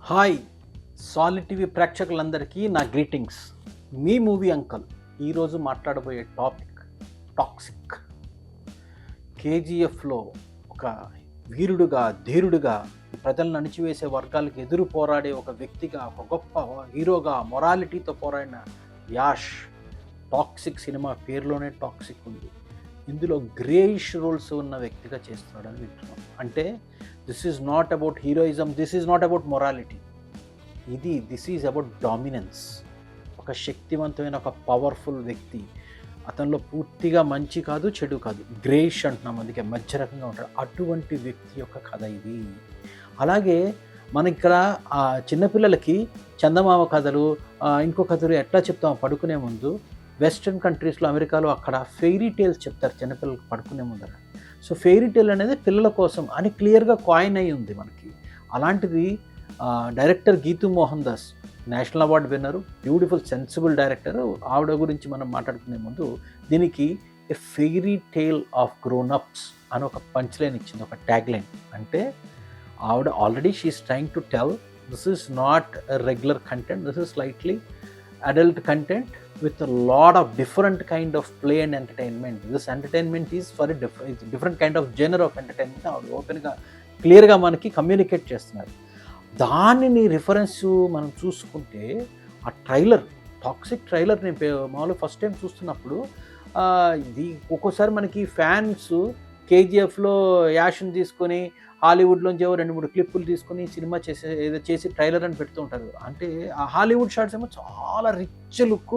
Hi solid TV ప్రేక్షకులందరికీ నా greetings. మీ movie uncle ఈరోజు మాట్లాడబోయే టాపిక్ టాక్సిక్. కేజీఎఫ్లో ఒక వీరుడుగా ధీరుడుగా ప్రజలను అణిచివేసే వర్గాలకు ఎదురు పోరాడే ఒక వ్యక్తిగా, ఒక గొప్ప హీరోగా, మొరాలిటీతో పోరాడిన యాష్ టాక్సిక్ సినిమా పేరులోనే టాక్సిక్ ఉంది. ఇందులో గ్రేయిష్ రోల్స్ ఉన్న వ్యక్తిగా చేస్తున్నాడని వింటున్నాం. అంటే this is not about heroism, this is not about morality, this is about dominance. ఒక శక్తివంతమైన, ఒక పవర్ఫుల్ వ్యక్తి. అతనిలో పూర్తిగా మంచి కాదు, చెడు కాదు, గ్రేయిష్ అంటున్నాం, అందుకే మధ్య రకంగా ఉంటాడు. అటువంటి వ్యక్తి యొక్క కథ ఇది. అలాగే మన ఇక్కడ చిన్నపిల్లలకి చందమామ కథలు, ఇంకో కథలు ఎట్లా చెప్తాం పడుకునే ముందు, వెస్ట్రన్ కంట్రీస్లో, అమెరికాలో అక్కడ ఫెయిరీ టేల్స్ చెప్తారు చిన్నపిల్లలకు పడుకునే ముందర. సో ఫెయిరీ టేల్ అనేది పిల్లల కోసం అని క్లియర్గా కాయిన్ అయి ఉంది మనకి. అలాంటిది director Geetu Mohan Das, national award winner, beautiful sensible director. ఆవిడ గురించి మనం మాట్లాడుకునే ముందు దీనికి a fairy tale of grown ups అని ఒక పంచ్ లైన్ ఇచ్చింది, ఒక ట్యాగ్ లైన్. అంటే ఆవిడ already she is trying to tell this is not regular content, this is slightly adult content with a lot of different kind of play and entertainment. This entertainment is for a different kind of genre of entertainment. ఓపెన్గా క్లియర్గా మనకి communicate చేస్తున్నారు. దానిని reference మనం చూసుకుంటే ఆ trailer, toxic trailer నేను మామూలుగా ఫస్ట్ టైం చూస్తున్నప్పుడు ఇది ఒక్కోసారి మనకి ఫ్యాన్స్ కేజీఎఫ్లో యాషన్ తీసుకొని హాలీవుడ్లోంచి 2-3 క్లిప్పులు తీసుకొని సినిమా చేసి ట్రైలర్ అని పెడుతూ ఉంటారు. అంటే ఆ హాలీవుడ్ షాట్స్ ఏమో చాలా రిచ్ లుక్,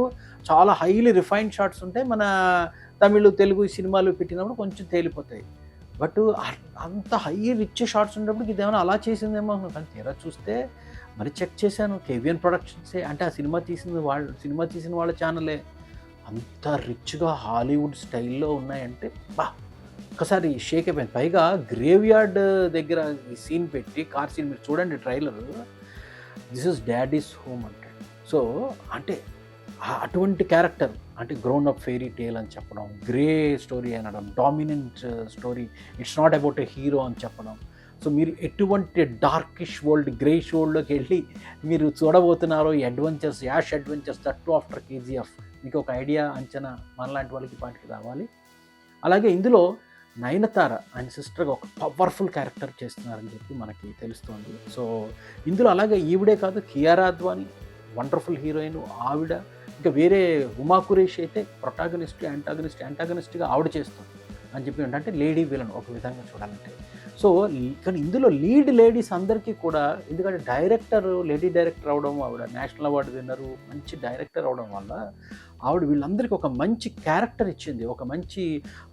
చాలా హైలీ రిఫైన్డ్ షాట్స్ ఉంటాయి. మన తమిళ్, తెలుగు సినిమాలు పెట్టినప్పుడు కొంచెం తేలిపోతాయి. బట్ అంత హై రిచ్ షాట్స్ ఉన్నప్పుడు ఇదేమైనా అలా చేసిందేమో. కానీ తీరా చూస్తే మరి చెక్ చేశాను, కేవిఎన్ ప్రొడక్షన్సే, అంటే ఆ సినిమా తీసిన వాళ్ళ ఛానలే. అంత రిచ్గా హాలీవుడ్ స్టైల్లో ఉన్నాయంటే ఒక్కసారి షేక్ అయిపోయింది. పైగా గ్రేవ్ యార్డ్ దగ్గర ఈ సీన్ పెట్టి, కార్ సీన్ మీరు చూడండి trailer, this is Daddy's Home అంటాడు. సో అంటే అటువంటి క్యారెక్టర్, అంటే గ్రౌన్ అప్ ఫెయిరీ టేల్ అని చెప్పడం, గ్రే స్టోరీ అనడం, dominant story, it's not about a hero అని చెప్పడం. సో మీరు ఎటువంటి డార్కిష్ వరల్డ్, గ్రేష్ వరల్డ్లోకి వెళ్ళి మీరు చూడబోతున్నారో ఈ adventures, Yash adventures, that after KGF, మీకు ఒక ఐడియా, అంచనా మనలాంటి వాళ్ళకి పాటికి రావాలి. అలాగే ఇందులో నయనతార ఆయన సిస్టర్గా ఒక పవర్ఫుల్ క్యారెక్టర్ చేస్తున్నారని చెప్పి మనకి తెలుస్తోంది. సో ఇందులో అలాగే ఈవిడే కాదు, కియారా అద్వానీ వండర్ఫుల్ హీరోయిన్ ఆవిడ. ఇంకా వేరే ఉమా కురేషి అయితే ప్రొటాగనిస్ట్, యాంటాగనిస్ట్గా ఆవిడ చేస్తుంది అని చెప్పి అంటే లేడీ విలన్ ఒక విధంగా చూడాలంటే. సో కానీ ఇందులో లీడ్ లేడీస్ అందరికీ కూడా, ఎందుకంటే లేడీ డైరెక్టర్ అవడం, ఆవిడ నేషనల్ అవార్డు విన్నరు, మంచి డైరెక్టర్ అవడం వల్ల ఆవిడ వీళ్ళందరికీ ఒక మంచి క్యారెక్టర్ ఇచ్చింది.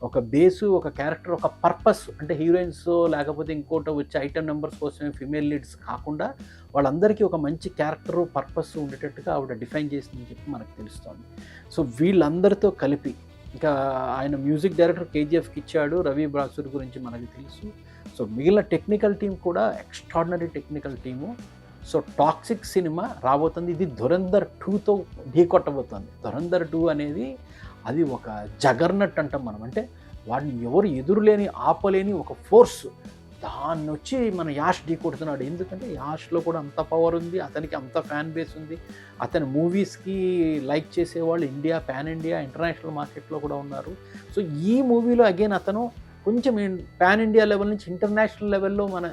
ఒక బేసు, ఒక క్యారెక్టర్, ఒక పర్పస్. అంటే హీరోయిన్స్ లేకపోతే ఇంకోటి వచ్చే ఐటమ్ నెంబర్స్ కోసమే ఫిమేల్ లీడ్స్ కాకుండా వాళ్ళందరికీ ఒక మంచి క్యారెక్టరు, పర్పస్ ఉండేటట్టుగా ఆవిడ డిఫైన్ చేసిందని చెప్పి మనకు తెలుస్తోంది. సో వీళ్ళందరితో కలిపి ఇంకా ఆయన మ్యూజిక్ డైరెక్టర్ కేజీఎఫ్కి ఇచ్చాడు, రవి బాసుర్ గురించి మనకు తెలుసు. సో మిగిలిన టెక్నికల్ టీం కూడా extraordinary technical team. So toxic cinema రాబోతుంది. ఇది ధురంధర్ 2తో ఢీకొట్టబోతుంది. ధురంధర్ 2 అనేది అది ఒక జగర్నట్ అంటాం మనం, అంటే వాడిని ఎవరు ఎదురులేని, ఆపలేని ఒక ఫోర్స్. దాన్ని వచ్చి మన యాష్ ఢీకొడుతున్నాడు. ఎందుకంటే యాష్లో కూడా అంత పవర్ ఉంది, అతనికి అంత ఫ్యాన్ బేస్ ఉంది. అతని మూవీస్కి లైక్ చేసేవాళ్ళు పాన్ ఇండియా, ఇంటర్నేషనల్ మార్కెట్లో కూడా ఉన్నారు. సో ఈ మూవీలో అగైన్ అతను కొంచెం పాన్ ఇండియా లెవెల్ నుంచి ఇంటర్నేషనల్ లెవెల్లో మన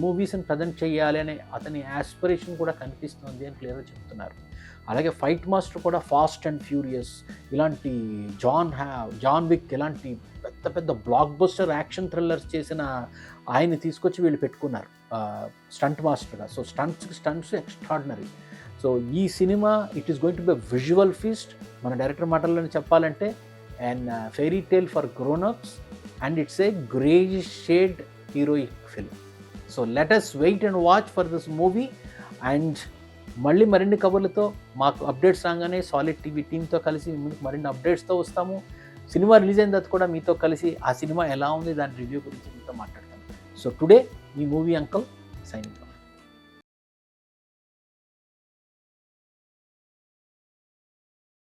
మూవీస్ని ప్రజెంట్ చేయాలి అనే అతని యాస్పిరేషన్ కూడా కనిపిస్తుంది అని క్లియర్గా చెప్తున్నారు. అలాగే ఫైట్ మాస్టర్ కూడా ఫాస్ట్ అండ్ ఫ్యూరియస్, ఇలాంటి జాన్ విక్ ఇలాంటి పెద్ద పెద్ద బ్లాక్ బస్టర్ యాక్షన్ థ్రిల్లర్స్ చేసిన ఆయన్ని తీసుకొచ్చి వీళ్ళు పెట్టుకున్నారు స్టంట్ మాస్టర్గా. So stunts extraordinary. సో ఈ cinema it is going to be visual feast. మన డైరెక్టర్ మాటల్లోనే చెప్పాలంటే and fairy tale for grown ups and it's a grey shade heroic film. So let us wait and watch for this movie. And మళ్ళీ మరిన్ని కబుర్లతో, మాకు updates రాగానే solid TV టీంతో కలిసి మీకు మరిన్ని అప్డేట్స్తో వస్తాము. సినిమా రిలీజ్ అయిన తర్వాత కూడా మీతో కలిసి ఆ సినిమా ఎలా ఉంది దాని రివ్యూ గురించి మీతో మాట్లాడతాము. సో టుడే మీ మూవీ అంకల్ సైనింగ్ ఆఫ్.